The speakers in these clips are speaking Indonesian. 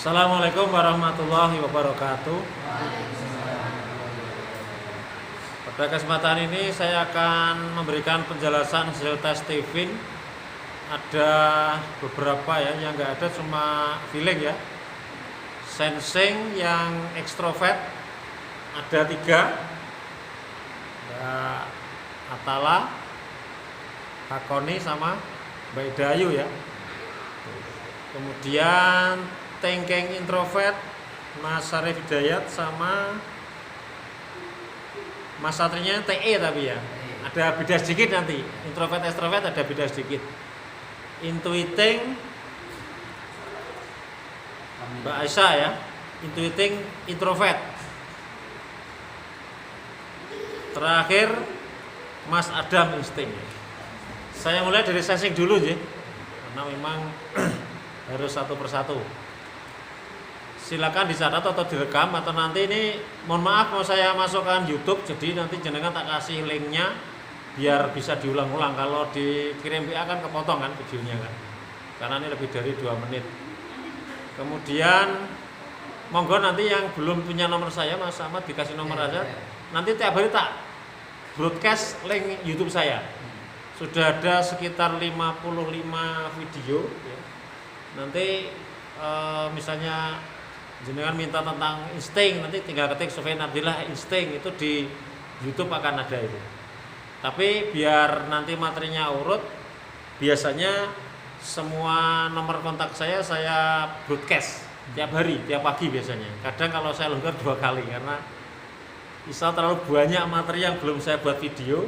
Assalamualaikum warahmatullahi wabarakatuh. Pada kesempatan ini saya akan memberikan penjelasan hasil tes Stephen. Ada beberapa ya, yang nggak ada cuma feeling ya. Sensing yang ekstrovert ada 3. Ada Atala, Hakoni sama Mbak Dayu ya. Kemudian thinking introvert Mas Sarif Hidayat sama Mas Satrinya TE tapi ya. Ada beda sedikit nanti. Introvert extrovert ada beda sedikit. Intuiting Mbak Aisyah ya. Intuiting introvert. Terakhir Mas Adam insting. Saya mulai dari sensing dulu ya. Karena memang harus satu persatu. Silakan dicatat atau direkam, atau nanti ini mohon maaf mau saya masukkan YouTube, jadi nanti jenengan tak kasih linknya biar bisa diulang-ulang. Kalau dikirim WA kan kepotong kan videonya kan, karena ini lebih dari 2 menit. Kemudian monggo nanti yang belum punya nomor saya Mas Ahmad dikasih nomor aja. Nanti tiap hari tak broadcast link YouTube saya. Sudah ada sekitar 55 video ya. Nanti misalnya jenengan minta tentang insting, nanti tinggal ketik Sofyan Abdillah insting, itu di YouTube akan ada itu. Tapi biar nanti materinya urut, biasanya semua nomor kontak saya broadcast tiap hari, tiap pagi biasanya. Kadang kalau saya longgar 2 kali karena bisa terlalu banyak materi yang belum saya buat video,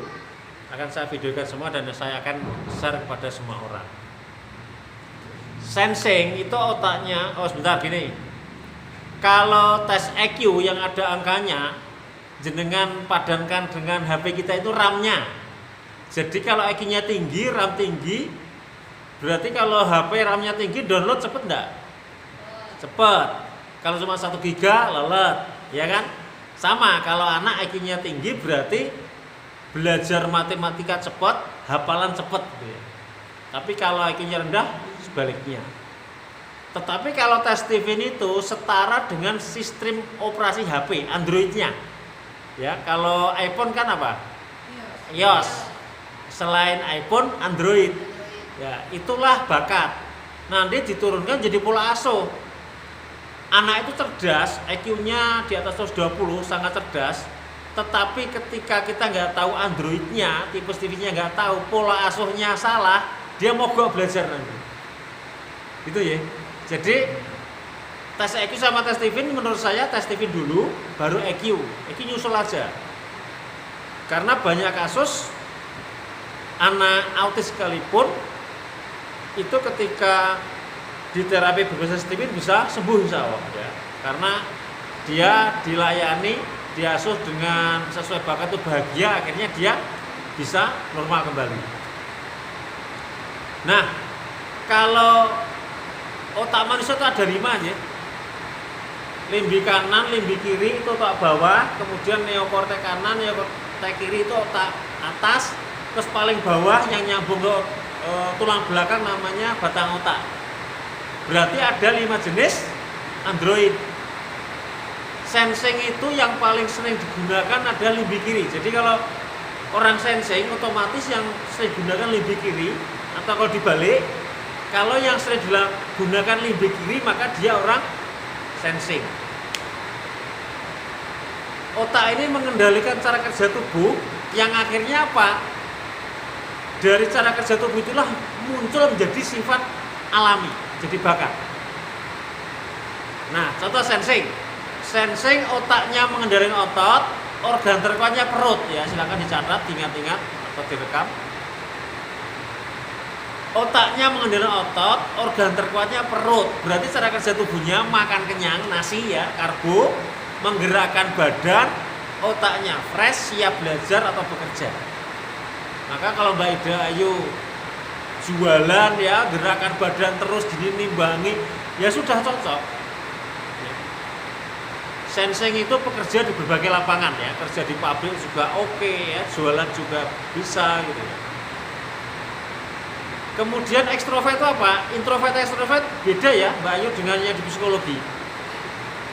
akan saya videokan semua dan saya akan share kepada semua orang. Sensing itu otaknya, sebentar gini. Kalau tes EQ yang ada angkanya, jenengan padankan dengan HP kita itu RAM-nya. Jadi kalau EQ-nya tinggi, RAM tinggi, berarti kalau HP RAM-nya tinggi, download cepet enggak? Cepet. Kalau cuma 1 GB, lelet, ya kan? Sama, kalau anak EQ-nya tinggi, berarti belajar matematika cepet, hafalan cepet gitu ya. Tapi kalau EQ-nya rendah, sebaliknya. Tetapi kalau tes Stephen itu setara dengan sistem operasi HP, Android-nya. Ya, kalau iPhone kan apa? iOS. Selain iPhone, Android. Ya, itulah bakat. Nanti diturunkan jadi pola asuh. Anak itu cerdas, IQ-nya di atas 120, sangat cerdas. Tetapi ketika kita nggak tahu Android-nya, tipe Stephen-nya nggak tahu, pola asuhnya salah, dia mogok belajar nanti. Gitu ya. Jadi tes EQ sama tes Stephen menurut saya tes Stephen dulu baru EQ. EQ nyusul aja. Karena banyak kasus anak autis sekalipun itu ketika di terapi berbasis Stephen bisa sembuh insya Allah ya. Karena dia dilayani, diasuh dengan sesuai bakat itu bahagia, akhirnya dia bisa normal kembali. Nah, kalau otak manusia itu ada 5 ya. Limbi kanan, limbi kiri itu otak bawah, kemudian neokortek kanan, neokortek kiri itu otak atas, terus paling bawah yang nyambung ke tulang belakang namanya batang otak. Berarti ada 5 jenis Android. Sensing itu yang paling sering digunakan ada limbi kiri. Jadi kalau orang sensing otomatis yang sering digunakan limbi kiri, atau kalau dibalik, kalau yang sering digunakan limbi kiri maka dia orang sensing. Otak ini mengendalikan cara kerja tubuh yang akhirnya apa? Dari cara kerja tubuh itulah muncul menjadi sifat alami, jadi bakat. Nah, contoh sensing. Sensing otaknya mengendalikan otot, organ terkuatnya perut ya, silakan dicatat, diingat-ingat atau direkam. Otaknya mengendalikan otot, organ terkuatnya perut. Berarti cara kerja tubuhnya makan kenyang, nasi ya, karbo, menggerakkan badan, otaknya fresh, siap belajar atau bekerja. Maka kalau Mbak Ida Ayu jualan ya, gerakan badan terus gini nimbangi, ya sudah cocok. Sensing itu pekerja di berbagai lapangan ya, kerja di pabrik juga oke ya, jualan juga bisa gitu ya. Kemudian ekstrovert itu apa? Introvert ekstrovert beda ya Mbak Ayu dengan yang di psikologi.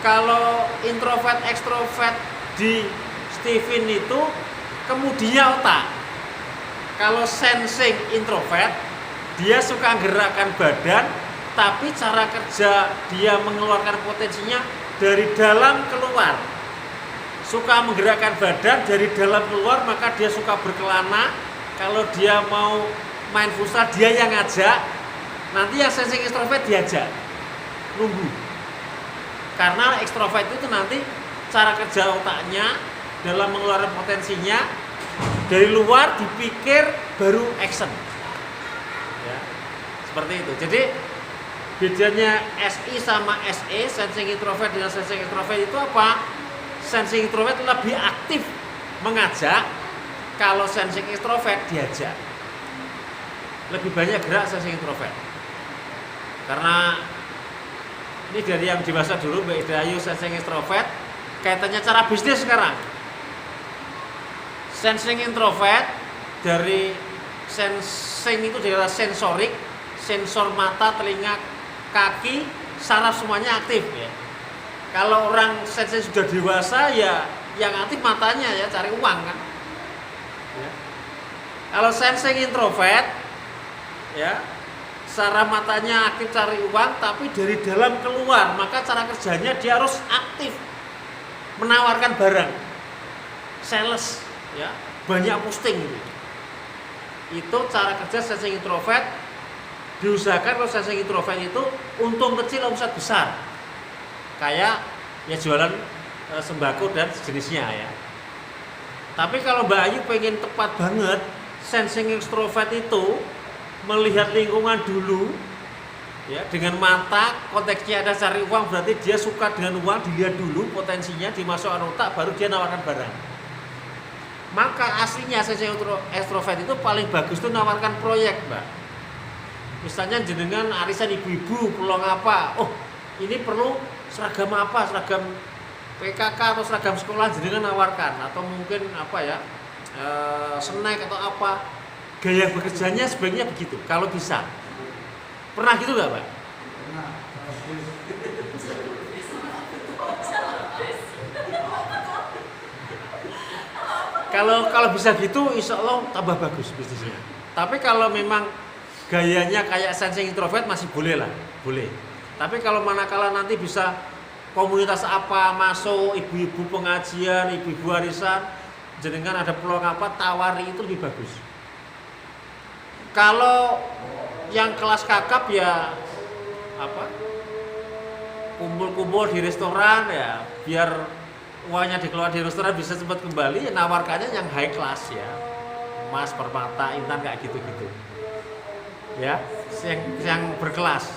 Kalau introvert ekstrovert di Stephen itu kemudian otak. Kalau sensing introvert dia suka gerakan badan, tapi cara kerja dia mengeluarkan potensinya dari dalam keluar. Suka menggerakkan badan dari dalam keluar, maka dia suka berkelana. Kalau dia mau main futsal dia yang ngajak, nanti yang sensing ekstrovert diajak, nunggu. Karena ekstrovert itu nanti cara kerja otaknya dalam mengeluarkan potensinya dari luar dipikir baru action. Ya, seperti itu. Jadi bedanya SI sama SE, sensing introvert dengan sensing ekstrovert itu apa? Sensing introvert lebih aktif mengajak, kalau sensing ekstrovert diajak. Lebih banyak gerak sensing introvert. Karena ini dari yang di masa dulu Mbak Ida Ayu sensing introvert, kaitannya cara bisnis sekarang. Sensing introvert dari sensing itu dari sensorik, sensor mata, telinga, kaki, saraf semuanya aktif ya. Kalau orang sensing sudah dewasa ya yang aktif matanya ya, cari uang kan. Ya. Kalau sensing introvert ya, saraf matanya aktif cari uang tapi dari dalam keluar, maka cara kerjanya dia harus aktif menawarkan barang, sales ya, banyak posting gitu. Itu cara kerja sensing introvert. Diusahakan kalau sensing introvert itu untung kecil omset besar, kayak ya jualan sembako dan sejenisnya ya. Tapi kalau Mbak Ayu pengen tepat banget, sensing extrovert itu melihat lingkungan dulu ya, dengan mata, konteksnya ada cari uang, berarti dia suka dengan uang, dilihat dulu potensinya, dimasukkan otak, baru dia nawarkan barang. Maka aslinya sensing extrovert itu paling bagus itu nawarkan proyek Mbak. Misalnya jenengan arisan ibu-ibu peluang apa, oh ini perlu seragam apa, seragam PKK atau seragam sekolah, jenengan nawarkan, atau mungkin apa ya, snack atau apa. Gaya bekerjanya sebaiknya begitu, kalau bisa. Pernah gitu nggak, Pak? Pernah. Kalau bisa gitu, insya Allah tambah bagus bisnisnya. Tapi kalau memang gayanya kayak sensing introvert masih boleh lah, boleh. Tapi kalau manakala nanti bisa komunitas apa masuk, ibu-ibu pengajian, ibu-ibu arisan, jenengan ada peluang apa, tawari, itu lebih bagus. Kalau yang kelas kakap ya apa, kumpul-kumpul di restoran ya, biar uangnya dikeluar di restoran bisa cepat kembali, ya nawarkannya yang high class ya, emas, permata, intan, kayak gitu-gitu ya, yang berkelas.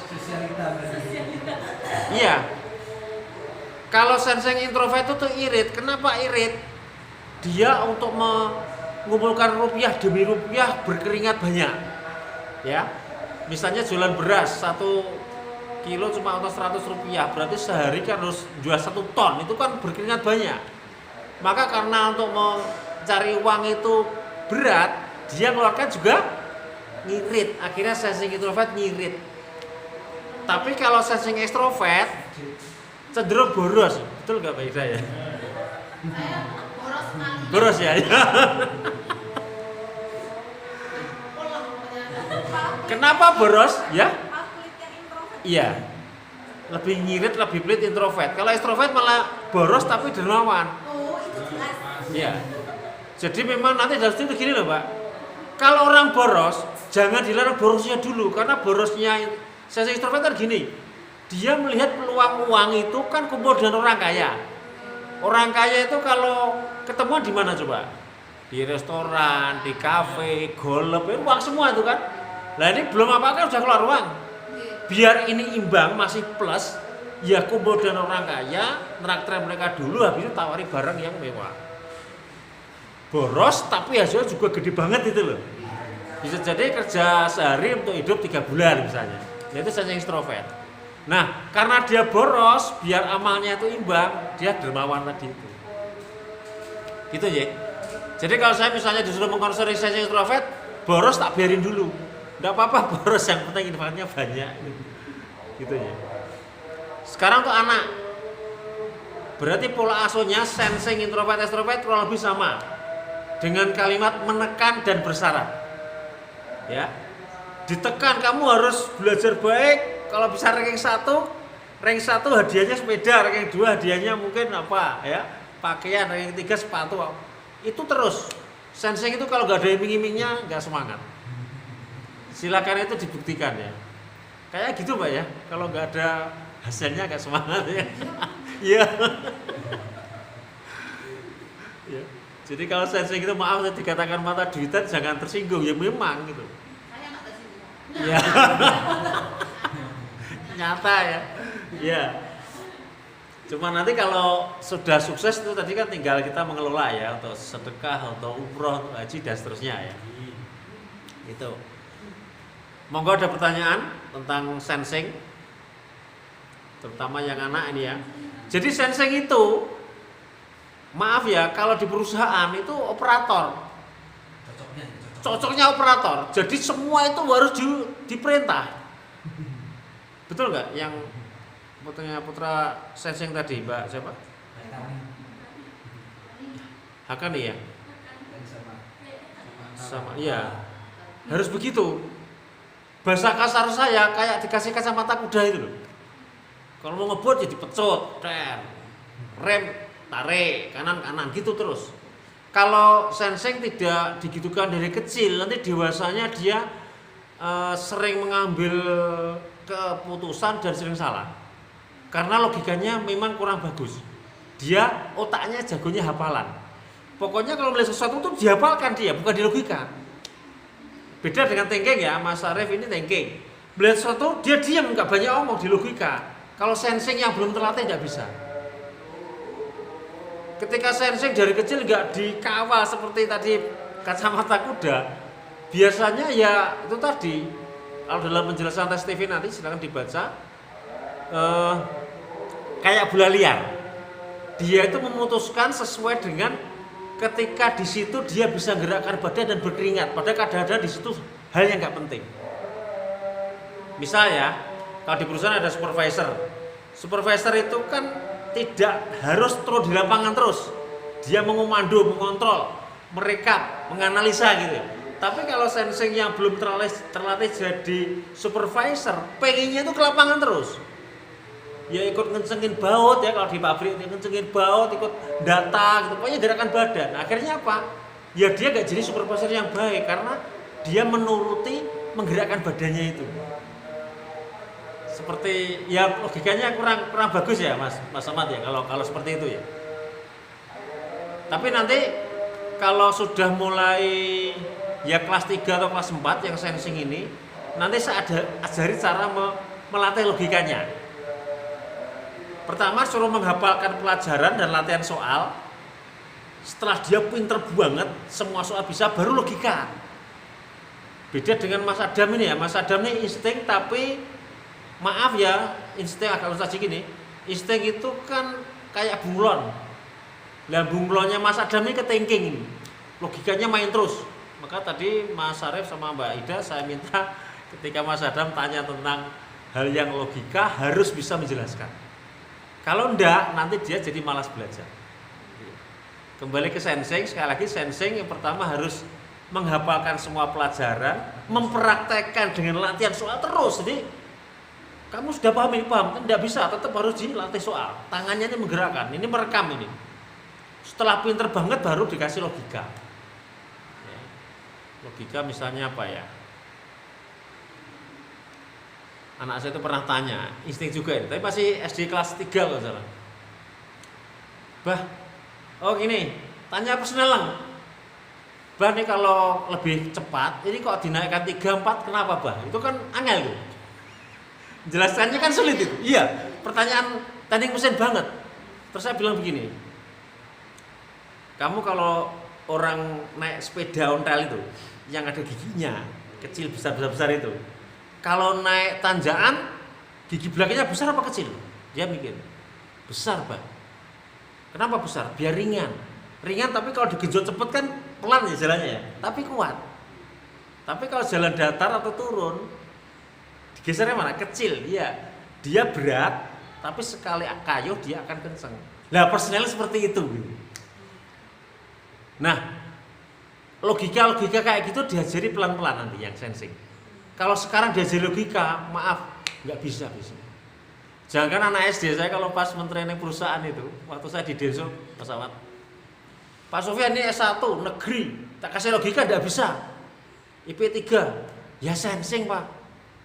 Iya. Kalau sensing introvert itu tuh irit. Kenapa irit? Dia untuk mengumpulkan rupiah demi rupiah berkeringat banyak. Ya. Misalnya jualan beras 1 kilo cuma untuk 100 rupiah, berarti sehari kan harus jual 1 ton, itu kan berkeringat banyak. Maka karena untuk mencari uang itu berat, dia mengeluarkan juga ngirit. Akhirnya sensing introvert ngirit. Tapi kalau sensing extrovert cenderung boros. Betul nggak Mbak Ida ya? Boros ya. Kenapa boros? Ya? Iya. Lebih ngirit, lebih pelit introvert. Kalau extrovert malah boros tapi dermawan. Oh, itu jelas. Iya. Jadi memang nanti dari situ gini loh, Pak. Kalau orang boros, jangan dilarang borosnya dulu, karena borosnya sensing extrovert kan gini. Dia melihat peluang uang itu kan kumpul dengan orang kaya. Orang kaya itu kalau ketemuan di mana coba? Di restoran, di kafe, golf, uang semua itu kan. Nah ini belum apa-apa udah keluar uang. Biar ini imbang, masih plus, ya kumpul dengan orang kaya, nraktir mereka dulu, habis itu tawari barang yang mewah. Boros tapi hasilnya juga gede banget itu loh. Bisa jadi kerja sehari untuk hidup 3 bulan misalnya. Nah, itu sensing extrovert. Nah, karena dia boros, biar amalnya itu imbang, dia dermawan tadi itu. Gitu ya. Jadi kalau saya misalnya disuruh mengkonsumsi sensing extrovert, boros tak biarin dulu. Enggak apa-apa boros, yang penting informasinya banyak gitu ya. Sekarang tuh anak, berarti pola asuhnya sensing introvert extrovert kurang lebih sama dengan kalimat menekan dan bersyarat ya. Ditekan, kamu harus belajar baik, kalau bisa ranking 1 hadiahnya sepeda, ranking 2 hadiahnya mungkin apa ya, pakaian, ranking 3 sepatu. Itu terus sensing itu kalau nggak ada iming-imingnya nggak semangat. Silakan itu dibuktikan ya. Kayak gitu Mbak ya, kalau nggak ada hasilnya nggak semangat ya. Iya. Ya. Jadi kalau sensing itu maaf dikatakan mata duitan jangan tersinggung, ya memang gitu. Saya nggak tersinggung. Ya. Nyata ya. Ya. Cuma nanti kalau sudah sukses itu tadi kan tinggal kita mengelola ya, untuk sedekah, untuk umroh, untuk haji dan seterusnya ya. Itu. Monggo ada pertanyaan tentang sensing, terutama yang anak ini ya. Jadi sensing itu, maaf ya, kalau di perusahaan itu operator. Cocoknya operator. Jadi semua itu harus diperintah. Betul nggak? Yang putra sensing tadi, Mbak siapa? Hakani ya? Sama, iya. Harus begitu. Bahasa kasar saya kayak dikasih kacamata kuda itu loh. Kalau mau ngebut jadi pecut, rem, tarik, kanan gitu terus. Kalau sensing tidak digitukan dari kecil, nanti dewasanya dia sering mengambil keputusan dan sering salah. Karena logikanya memang kurang bagus. Dia otaknya jagonya hafalan. Pokoknya kalau melihat sesuatu itu dihafalkan dia, bukan di logika. Beda dengan thinking ya, Mas Arif ini thinking. Melihat sesuatu dia diam, nggak banyak omong di logika. Kalau sensing yang belum terlatih nggak bisa. Ketika sensing dari kecil nggak dikawal seperti tadi kacamata kuda, biasanya ya itu tadi. Kalau dalam penjelasan tes TV nanti silakan dibaca. Kayak bola liar. Dia itu memutuskan sesuai dengan ketika di situ dia bisa gerakkan badan dan berkeringat. Padahal kadang-kadang di situ hal yang nggak penting. Misal ya, kalau di perusahaan ada supervisor. Supervisor itu kan tidak harus terus di lapangan terus. Dia mengomando, mengontrol, merekap, menganalisa gitu. Tapi kalau sensing yang belum terlatih jadi supervisor, pengennya itu ke lapangan terus. Ya ikut ngencengin baut ya, kalau di pabrik dia ngencengin baut, ikut data gitu, pokoknya gerakan badan. Akhirnya apa? Ya dia gak jadi supervisor yang baik karena dia menuruti menggerakkan badannya itu. Seperti ya logikanya kurang bagus ya Mas Ahmad ya kalau seperti itu ya. Tapi nanti kalau sudah mulai ya kelas 3 atau kelas 4 yang sensing ini, nanti saya ajari cara melatih logikanya. Pertama suruh menghafalkan pelajaran dan latihan soal. Setelah dia pinter banget, semua soal bisa, baru logika. Beda dengan Mas Adam ini ya. Mas Adam ini insting, tapi maaf ya, insting agak ustaz gini. Insting itu kan kayak bunglon. Lah bunglonnya Mas Adam ini ke thinking. Logikanya main terus. Maka tadi Mas Arif sama Mbak Ida saya minta ketika Mas Adam tanya tentang hal yang logika harus bisa menjelaskan. Kalau enggak, nanti dia jadi malas belajar. Kembali ke sensing, sekali lagi sensing yang pertama harus menghafalkan semua pelajaran, mempraktekkan dengan latihan soal terus. Jadi kamu sudah paham, tidak bisa, tetap harus dilatih soal. Tangannya ini menggerakkan, ini merekam ini. Setelah pinter banget baru dikasih logika. Logika misalnya apa ya? Anak saya itu pernah tanya, insting juga ini, tapi masih SD kelas 3 kalau salah. Bah, oh gini, tanya persnelang. Bah nih kalau lebih cepat, ini kok dinaikkan 3-4 kenapa bah? Itu kan angel tuh. Jelaskannya kan sulit itu. Iya, pertanyaan teknik mesin banget. Terus saya bilang begini, kamu kalau orang naik sepeda ontel itu, yang ada giginya, kecil besar itu. Kalau naik tanjakan, gigi belakangnya besar apa kecil? Dia mikir, besar Pak. Kenapa besar? Biar ringan. Ringan tapi kalau digenjot cepet kan pelan ya jalannya ya, tapi kuat. Tapi kalau jalan datar atau turun, digesernya mana? Kecil, iya. Dia berat, tapi sekali kayuh dia akan kenceng. Lah personel seperti itu. Nah, logika kayak gitu diajari pelan-pelan nanti yang sensing. Kalau sekarang diajari logika, maaf, nggak bisa. Jangan anak SD saya kalau pas mentraining perusahaan itu, waktu saya di Denso pesawat, Pak Sofyan ini S1 negeri, tak kasih logika nggak bisa. IP 3, ya sensing Pak.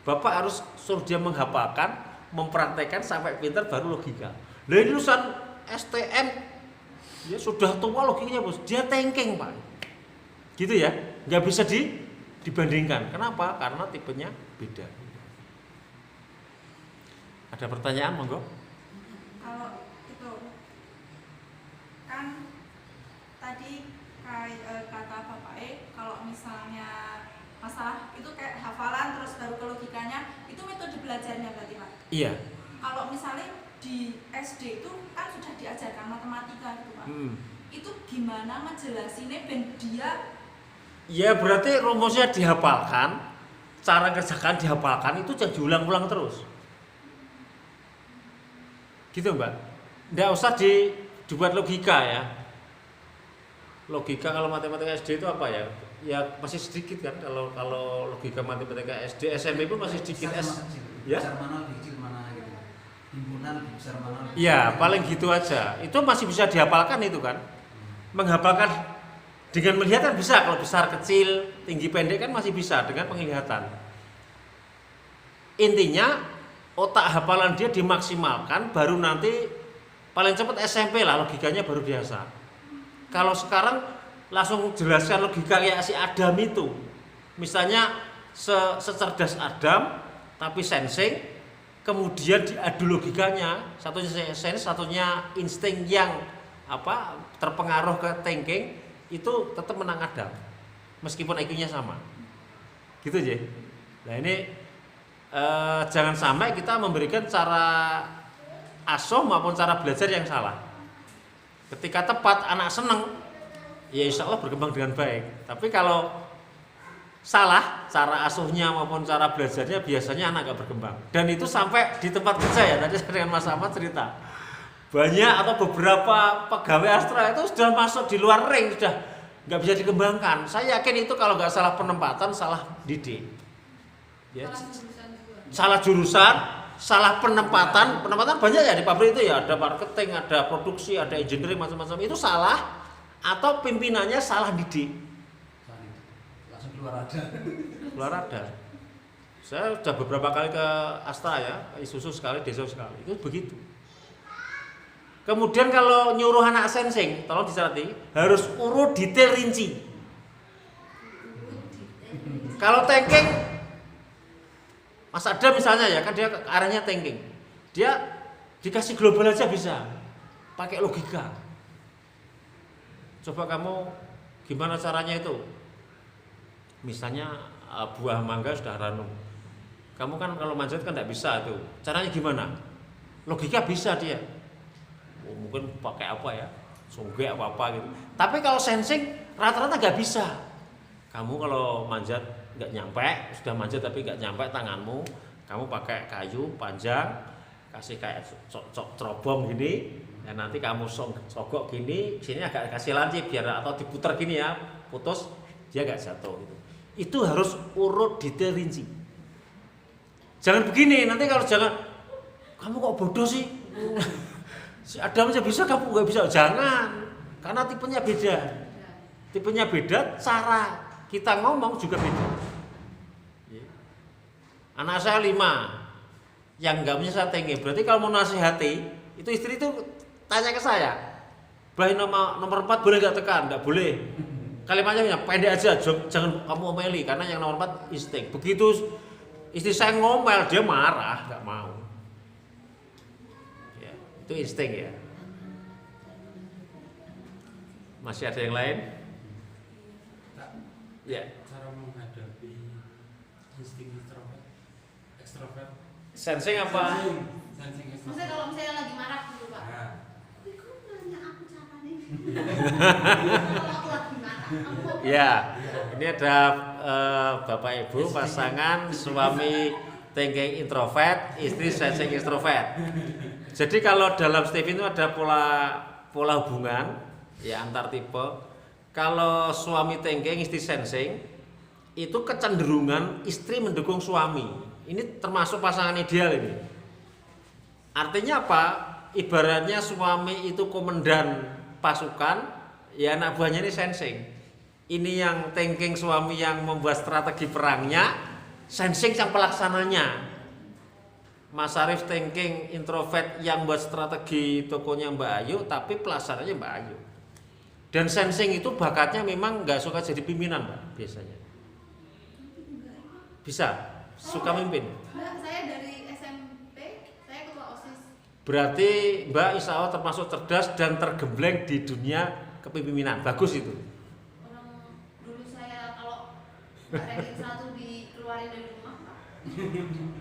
Bapak harus suruh dia menghafalkan, mempraktekkan sampai pintar baru logika. Lah ini lulusan STM, ya sudah tua logikanya bos, dia thinking Pak. Gitu ya, nggak bisa dibandingkan. Kenapa? Karena tipenya beda. Ada pertanyaan, monggo? Kalau itu kan tadi kata Bapak kalau misalnya masalah itu kayak hafalan terus baru ke logikanya, itu metode belajarnya berarti Pak? Iya. Kalau misalnya di SD itu kan sudah diajarkan matematika gitu Pak. Itu gimana ngejelasinnya ben dia? Ya berarti rumusnya dihafalkan, cara kerjakan dihafalkan, itu jangan diulang-ulang terus. Gitu Mbak. Nggak usah dibuat logika ya. Logika kalau matematika SD itu apa ya? Ya masih sedikit kan kalau logika matematika SD, SMP pun masih sedikit ya. Besar mana lebih kecil mana gitu. Himpunan lebih besar mana lebih ya, paling gitu aja. Itu masih bisa dihafalkan itu kan. Menghafalkan dengan melihat kan bisa, kalau besar kecil, tinggi pendek kan masih bisa dengan penglihatan. Intinya otak hafalan dia dimaksimalkan, baru nanti paling cepat SMP lah logikanya baru biasa. Kalau sekarang langsung jelaskan logika kayak si Adam itu, misalnya secerdas Adam tapi sensing, kemudian diadu logikanya, satunya sense, satunya insting yang terpengaruh ke thinking, itu tetap menang Adam meskipun IQ-nya sama. Gitu aja. Nah ini jangan sampai kita memberikan cara asuh maupun cara belajar yang salah. Ketika tepat anak seneng, ya insya Allah berkembang dengan baik. Tapi kalau salah cara asuhnya maupun cara belajarnya, biasanya anak gak berkembang. Dan itu sampai di tempat kerja ya, tadi saya dengan Mas Ahmad cerita, banyak atau beberapa pegawai Astra itu sudah masuk di luar ring, sudah nggak bisa dikembangkan. Saya yakin itu kalau nggak salah penempatan, salah didik, ya, salah jurusan, salah penempatan banyak ya di pabrik itu ya, ada marketing, ada produksi, ada engineering, macam-macam itu salah, atau pimpinannya salah didik. Langsung keluar ada. Saya sudah beberapa kali ke Astra ya, Isuzu sekali, Deso sekali, itu begitu. Kemudian kalau nyuruh anak sensing, tolong dicerati, harus urut detail rinci. Kalau thinking, Mas Adam misalnya ya, kan dia arahnya thinking, dia dikasih global aja bisa, pakai logika. Coba kamu gimana caranya itu? Misalnya buah mangga sudah ranum, kamu kan kalau manjat kan tidak bisa tuh. Caranya gimana? Logika bisa dia. Mungkin pakai apa ya, songgek apa gitu. Tapi kalau sensing rata-rata nggak bisa. Kamu kalau manjat nggak nyampe, sudah manjat tapi nggak nyampe tanganmu, kamu pakai kayu panjang, kasih kayak cerobong gini, dan nanti kamu sogok gini, sini agak kasih lancip biar atau diputar gini ya, putus dia nggak jatuh gitu. Itu harus urut detail rinci. Jangan begini, nanti kalau jangan, kamu kok bodoh sih? Si Adam aja bisa, kamu nggak bisa. Jangan, karena tipenya beda. Tipenya beda, cara kita ngomong juga beda. Anak saya 5 yang nggak punya strategi. Berarti kalau mau nasihati, itu istri itu tanya ke saya, "Bah, nomor 4 boleh nggak tekan?" Nggak boleh. Kalimatnya pendek aja, jangan kamu omeli, karena yang nomor 4 insting. Begitu istri saya ngomel, dia marah, nggak mau. Itu insting ya. Masih ada yang lain? Ya. Cara menghadapi insting ekstrovert. Sensing apa? Sensing Maksudnya kalau misalnya lagi marah gitu Pak. Nah, Tapi kok nanya aku caranya? Kalau aku lagi marah. Ya, ini ada Bapak Ibu pasangan suami thinking introvert, istri sensing extrovert. Jadi kalau dalam Steve itu ada pola hubungan ya antar tipe. Kalau suami thinking, istri sensing, itu kecenderungan istri mendukung suami. Ini termasuk pasangan ideal ini. Artinya apa? Ibaratnya suami itu komandan pasukan, ya anak buahnya ini sensing. Ini yang thinking suami yang membuat strategi perangnya, sensing yang pelaksananya. Mas Arif thinking introvert yang buat strategi tokonya Mbak Ayu, tapi pelaksananya Mbak Ayu. Dan sensing itu bakatnya memang nggak suka jadi pimpinan Mbak biasanya. Bisa, suka mimpin. Mbak, saya dari SMP, saya ketua OSIS. Berarti Mbak insya Allah termasuk cerdas dan tergembleng di dunia kepemimpinan. Bagus itu. Orang dulu saya kalau nggak ranking 1 dikeluarin dari rumah, Pak.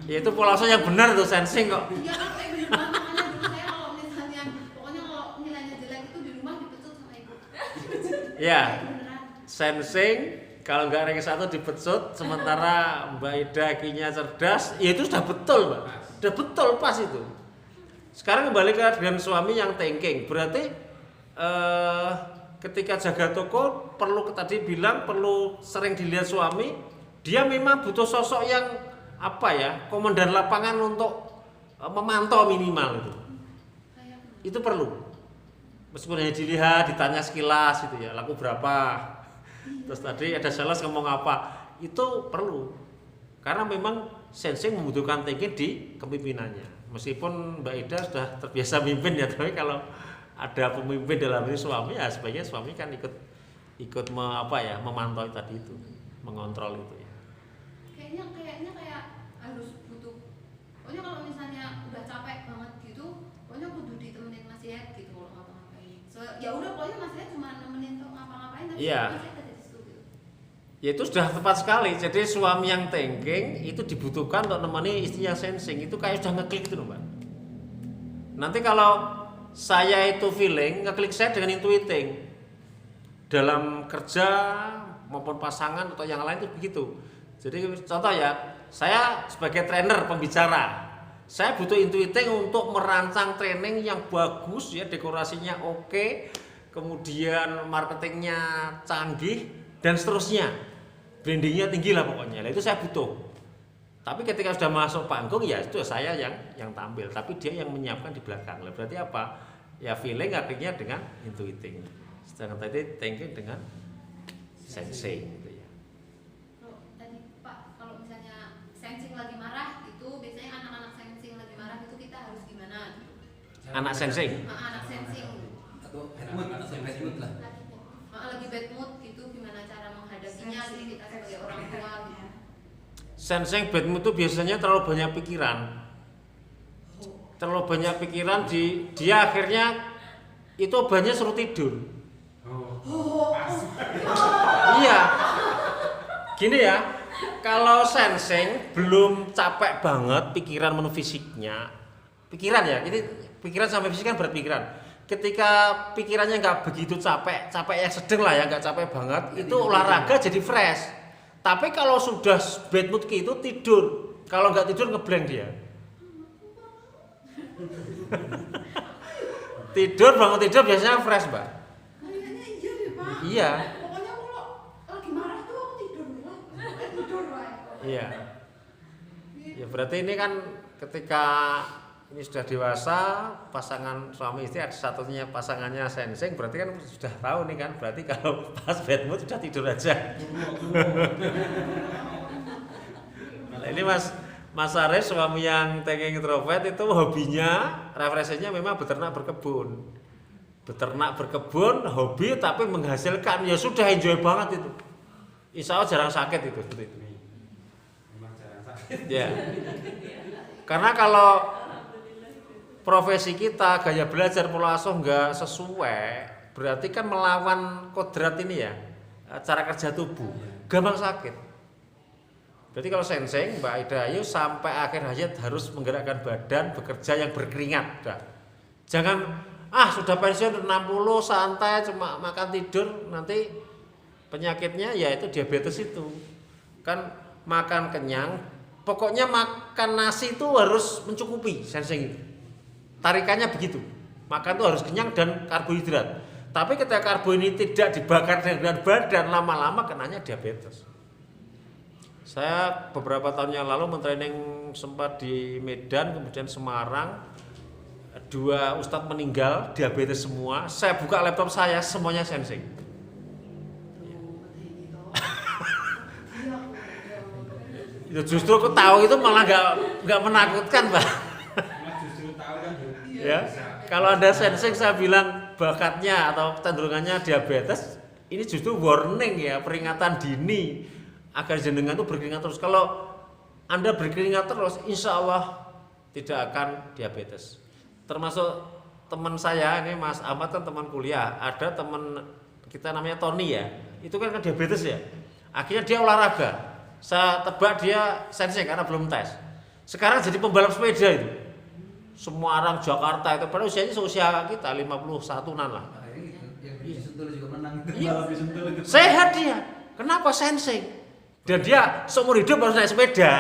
Ya itu pola asuh yang benar tuh sensing kok. Iya kan, bener banget. Makanya dulu saya kalau misalnya, pokoknya kalau nilainya jelek itu di rumah dipecut sama ibu. Ya, Beneran. sensing kalau nggak ranking 1 dipecut, sementara Mbak Ida kinya cerdas, ya itu sudah betul Mbak. Sudah betul pas itu. Sekarang kembali ke dengan suami yang thinking. Berarti ketika jaga toko tadi bilang perlu sering dilihat suami, dia memang butuh sosok yang apa ya, komandan lapangan untuk memantau minimal itu. Itu perlu. Meskipun hanya dilihat, ditanya sekilas gitu ya, laku berapa. Terus tadi ada sales ngomong apa, itu perlu. Karena memang sensing membutuhkan thinking di kepemimpinannya. Meskipun Mbak Ida sudah terbiasa mimpin ya, tapi kalau ada pemimpin dalam ini suami, ya sebaiknya suami kan ikut memantau tadi itu, mengontrol itu ya. Kayaknya kayak harus butuh. Pokoknya kalau misalnya udah capek banget gitu, pokoknya kudu ditemenin Mas Yed gitu kalau ngapa-ngapain. Ya udah pokoknya Mas Yed cuma nemenin tuh ngapa-ngapain, tapi Iya. Mas Yed ada di situ gitu. Ya itu sudah tepat sekali. Jadi suami yang thinking itu dibutuhkan untuk nemeni istrinya sensing. Itu kayak sudah ngeklik itu loh Mbak. Nanti kalau saya itu feeling, ngeklik saya dengan intuiting. Dalam kerja maupun pasangan atau yang lain itu begitu. Jadi contoh ya, saya sebagai trainer pembicara, saya butuh intuiting untuk merancang training yang bagus ya, dekorasinya oke, kemudian marketingnya canggih dan seterusnya, brandingnya tinggi lah pokoknya. Nah, itu saya butuh. Tapi ketika sudah masuk panggung ya itu saya yang tampil, tapi dia yang menyiapkan di belakang. Lah berarti apa? Ya feeling akhirnya dengan intuiting. Sedangkan tadi thinking dengan sensing gitu ya. Tadi Pak, kalau misalnya sensing lagi marah itu biasanya anak-anak sensing lagi marah itu kita harus gimana gitu. Anak sensing. Anak sensing Atau bad mood lah. lagi bad mood gitu, gimana cara menghadapinya gitu, kita sebagai orang tua gitu. Sensing bad mood itu biasanya terlalu banyak pikiran. Terlalu banyak pikiran dia akhirnya itu obatnya suruh tidur. Iya. Gini ya, kalau sensing belum capek banget pikiran menu fisiknya, pikiran ya, ini pikiran sampai fisik kan berat pikiran. Ketika pikirannya nggak begitu capek yang sedang lah ya, nggak capek banget, itu olahraga jadi fresh. Tapi kalau sudah bad mood gitu tidur, kalau nggak tidur ngeblank dia. Bangun tidur biasanya fresh Mbak. Kayaknya iya deh Pak. Iya. Pokoknya kalau lagi marah tuh aku tidur Pak. Iya. Ya berarti ini kan ketika ini sudah dewasa, pasangan suami istri ada satunya pasangannya sensing, berarti kan sudah tahu nih kan, berarti kalau pas bad mood sudah tidur aja. Nah, ini Mas Arif suami yang thinking introvert itu hobinya, referensinya memang beternak berkebun, hobi tapi menghasilkan, ya sudah enjoy banget itu. Insya Allah jarang sakit itu seperti itu. Memang jarang sakit. Ya. Karena kalau profesi kita gaya belajar pola asuh nggak sesuai, berarti kan melawan kodrat ini ya, cara kerja tubuh, gampang sakit. Berarti kalau sensing Mbak Ida Ayu sampai akhir hayat harus menggerakkan badan, bekerja yang berkeringat. Udah. Jangan sudah pensiun 60 santai cuma makan tidur, nanti penyakitnya yaitu diabetes itu. Kan makan kenyang, pokoknya makan nasi itu harus mencukupi, sensing itu. Tarikannya begitu. Makan itu harus kenyang dan karbohidrat. Tapi ketika karbo ini tidak dibakar dengan badan, lama-lama kenanya diabetes. Saya beberapa tahun yang lalu mentraining sempat di Medan, kemudian Semarang. 2 ustadz meninggal, diabetes semua. Saya buka laptop saya, semuanya sensing. Ya justru aku tahu itu malah nggak menakutkan, Pak. Justru tahu kan Ya, kalau Anda sensing saya bilang bakatnya atau kecenderungannya diabetes, ini justru warning ya, peringatan dini agar jenengan itu berkeringat terus. Kalau Anda berkeringat terus, insya Allah tidak akan diabetes. Termasuk teman saya ini Mas Ahmad kan teman kuliah, ada teman kita namanya Tony ya, itu kan diabetes ya. Akhirnya dia olahraga. Saya tebak dia sensing karena belum tes. Sekarang jadi pembalap sepeda itu. Semua orang Jakarta itu pada usianya seusia kita 51-an lah. Nah, ini yang di Sentul juga menang itu. Iya. Balap di Sentul itu. Sehat dia. Kenapa sensing? Dan dia seumur hidup harus naik sepeda.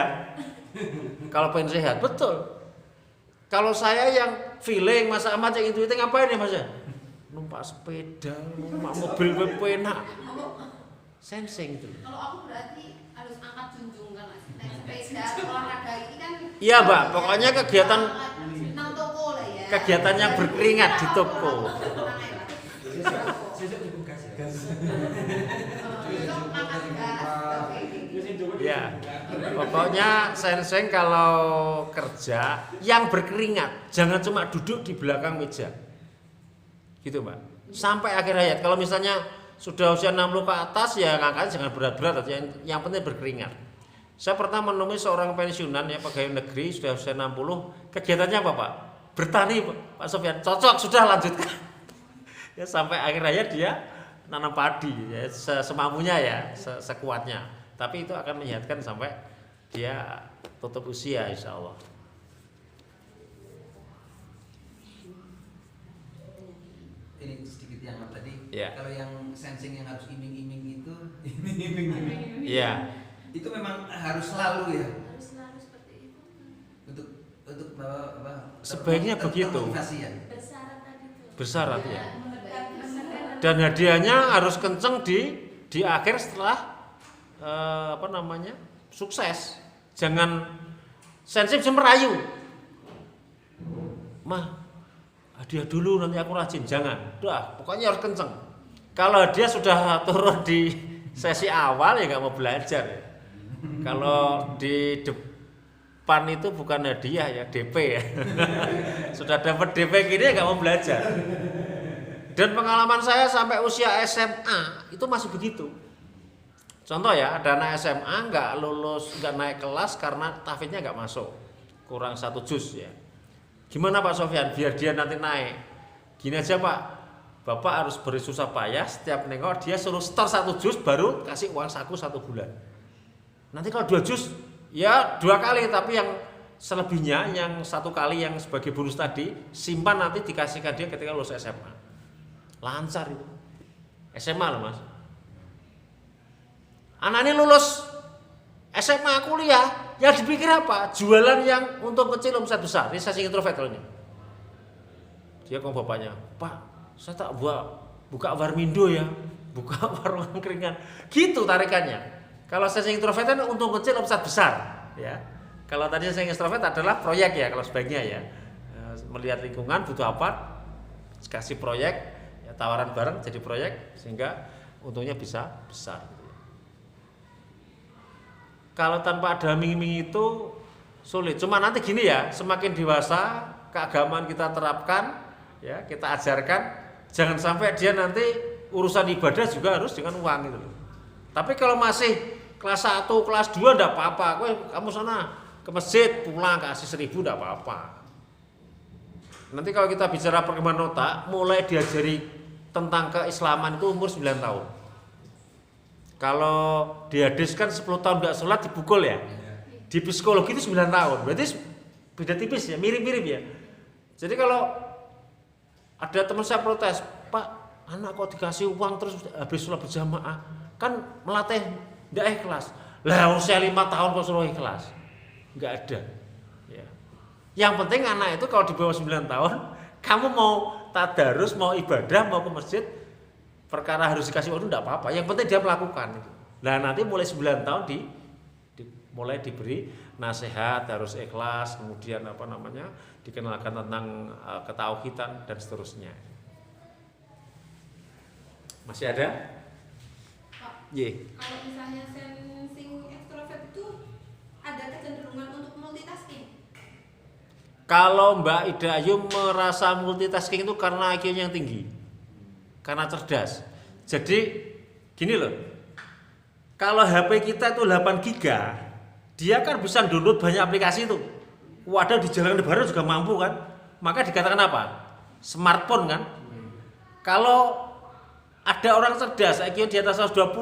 Kalau pengen sehat, betul. Kalau saya yang feeling, Mas Ahmad yang intuitif ngapain ya Mas ya? Numpak sepeda, numpak mobil enak. Sensing itu. Kalau aku berarti harus angkat junjung kan Mas. Naik sepeda, olahraga ini kan. Iya, Mbak. Pokoknya kegiatan nang toko lah ya. kegiatan yang berkeringat di toko. Sesuk cukup gas ya. Ya. Pokoknya sensing kalau kerja yang berkeringat, jangan cuma duduk di belakang meja. Gitu, Mbak. Sampai akhir hayat. Kalau misalnya sudah usia 60 ke atas ya ngangkat jangan berat-berat, yang penting berkeringat. Saya pernah menemui seorang pensiunan ya pegawai negeri sudah usia 60, kegiatannya apa Pak? Bertani Pak Sofyan. Cocok, sudah lanjutkan. Ya sampai akhir hayat dia nanam padi ya semampunya ya, sekuatnya. Tapi itu akan menyehatkan sampai dia tutup usia insya Allah. Ini sedikit yang tadi. Ya. Kalau yang sensing yang harus iming-iming itu, iming-iming. Iya. Itu memang harus selalu ya. Harus selalu seperti itu. Untuk apa? Sebaiknya begitu. Termotivasi ya. Bersyarat tadi tuh. Bersyarat ya. Dan hadiahnya harus kenceng di akhir setelah sukses. Jangan sensitif merayu. Mah, hadiah dulu nanti aku rajin. Jangan. Udah, pokoknya harus kenceng. Kalau dia sudah turun di sesi awal ya nggak mau belajar ya. Kalau di depan itu bukan hadiah ya, DP ya. Sudah dapat DP gini ya nggak mau belajar. Dan pengalaman saya sampai usia SMA itu masih begitu. Contoh ya, ada anak SMA nggak lulus, nggak naik kelas karena tahfidznya nggak masuk, kurang 1 juz ya. Gimana Pak Sofyan? Biar dia nanti naik. Gini aja Pak, Bapak harus beri susah payah setiap nengok dia suruh store 1 juz baru kasih uang saku 1 bulan. Nanti kalau 2 juz ya 2 kali, tapi yang selebihnya yang 1 kali yang sebagai bonus tadi simpan nanti dikasihkan dia ketika lulus SMA. Lancar itu. SMA loh Mas. Anak ini lulus SMA kuliah, yang dipikir apa? Jualan yang untung kecil omset besar. Ini saya introvert kalau ini. Dia ke bapaknya, Pak, saya tak buka warmindo ya, buka warung angkringan. Gitu tarikannya. Kalau saya introvert kan untung kecil omset besar, ya. Kalau tadi saya introvert adalah proyek ya, kalau sebaiknya ya. Melihat lingkungan butuh apa, kasih proyek, ya, tawaran bareng jadi proyek sehingga untungnya bisa besar. Kalau tanpa ada iming-iming itu sulit. Cuma nanti gini ya, semakin dewasa keagamaan kita terapkan, ya kita ajarkan, jangan sampai dia nanti urusan ibadah juga harus dengan uang gitu loh. Tapi kalau masih kelas 1, kelas 2 enggak apa-apa. Kamu sana ke masjid pulang kasih 1.000 enggak apa-apa. Nanti kalau kita bicara perkembangan otak, mulai diajari tentang keislaman itu umur 9 tahun. Kalau di hadis kan 10 tahun nggak sholat dipukul ya. Di psikologi itu 9 tahun. Berarti beda tipis ya, mirip-mirip ya. Jadi kalau ada teman saya protes, Pak, anak kok dikasih uang terus habis sholat berjamaah, kan melatih ndak ikhlas. Lah usia 5 tahun kok suruh ikhlas? Nggak ada. Ya. Yang penting anak itu kalau di bawah 9 tahun, kamu mau tadarus, mau ibadah, mau ke masjid, perkara harus dikasih waktu enggak apa-apa. Yang penting dia melakukan. Nah nanti mulai 9 tahun mulai diberi nasihat, harus ikhlas, kemudian dikenalkan tentang ketauhidan dan seterusnya. Masih ada? Pak, Ye. kalau misalnya sensing ekstrovert itu ada kecenderungan untuk multitasking. Kalau Mbak Ida Ayu merasa multitasking itu karena IQ-nya yang tinggi, karena cerdas. Jadi gini loh, kalau HP kita itu 8 GB, dia kan bisa download banyak aplikasi itu. Wadah di jalan baru juga mampu kan? Maka dikatakan apa? Smartphone kan? Kalau ada orang cerdas, IQ di atas 120,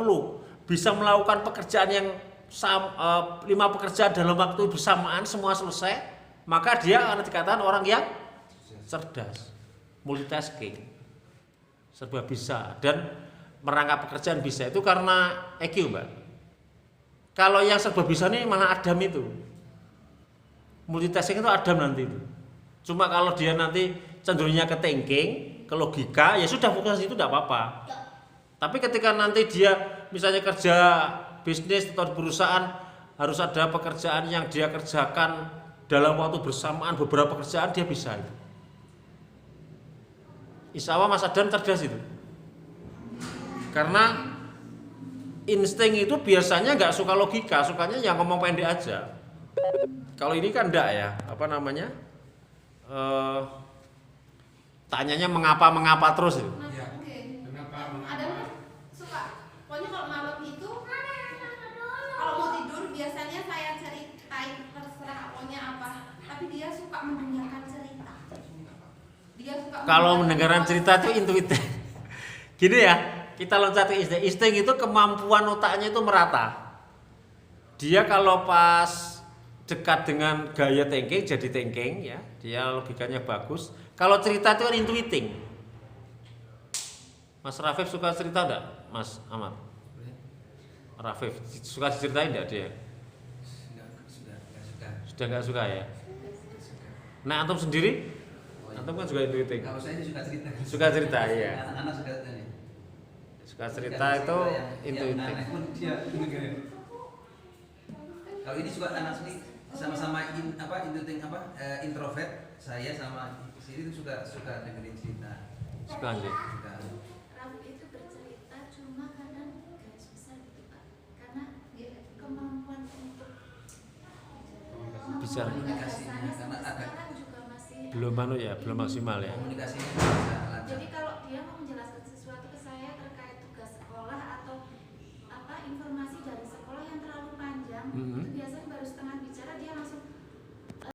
bisa melakukan pekerjaan yang 5 pekerjaan dalam waktu bersamaan semua selesai, maka dia akan dikatakan orang yang cerdas, multitasking, serba bisa dan merangkap pekerjaan bisa. Itu karena IQ, Mbak. Kalau yang serba bisa nih malah Adam itu, multitasking itu Adam nanti itu. Cuma kalau dia nanti cenderungnya ke thinking, ke logika, ya sudah fokus itu tidak apa-apa. Tapi ketika nanti dia misalnya kerja bisnis atau di perusahaan, harus ada pekerjaan yang dia kerjakan dalam waktu bersamaan, beberapa pekerjaan dia bisa itu. Insya Allah Mas Adam cerdas itu. Karena insting itu biasanya nggak suka logika, sukanya yang ngomong pendek aja. Kalau ini kan enggak ya, tanyanya mengapa terus itu. Nah, Iya. oke. Kenapa? Ada kan suka. Pokoknya kalau malam itu kalau mau tidur biasanya saya ceritain terserah pokoknya apa. Tapi dia suka mendengarkan cerita. Dia suka Kalau mendengarkan cerita itu intuitif. Gini ya, kita loncat ke insting. Insting itu kemampuan otaknya itu merata. Dia kalau pas dekat dengan gaya thinking jadi thinking ya, dia logikanya bagus. Kalau cerita itu kan intuiting. Mas Rafif suka cerita enggak, Mas Ahmad? Rafif suka diceritain enggak dia? Sudah enggak suka ya? Nah, antum sendiri? Antum kan juga intuiting. Kalau saya suka cerita. Suka cerita, iya. Anak-anak suka cerita nih. Suka cerita itu intuitif. Kalau ini suka anak sini sama-sama introvert, saya sama sini tuh suka dengerin cerita. Suka aja. Suka. Raffi itu bercerita cuma karena garis besar gitu Pak. Karena dia kemampuan untuk Bicara. Komunikasinya, karena ada sekarang juga masih belum maksimal ya. komunikasinya bisa lancar. jadi kalau dia mau menjelaskan sesuatu ke saya terkait tugas sekolah atau informasi dari sekolah yang terlalu panjang, itu biasanya baru setengah bicara dia langsung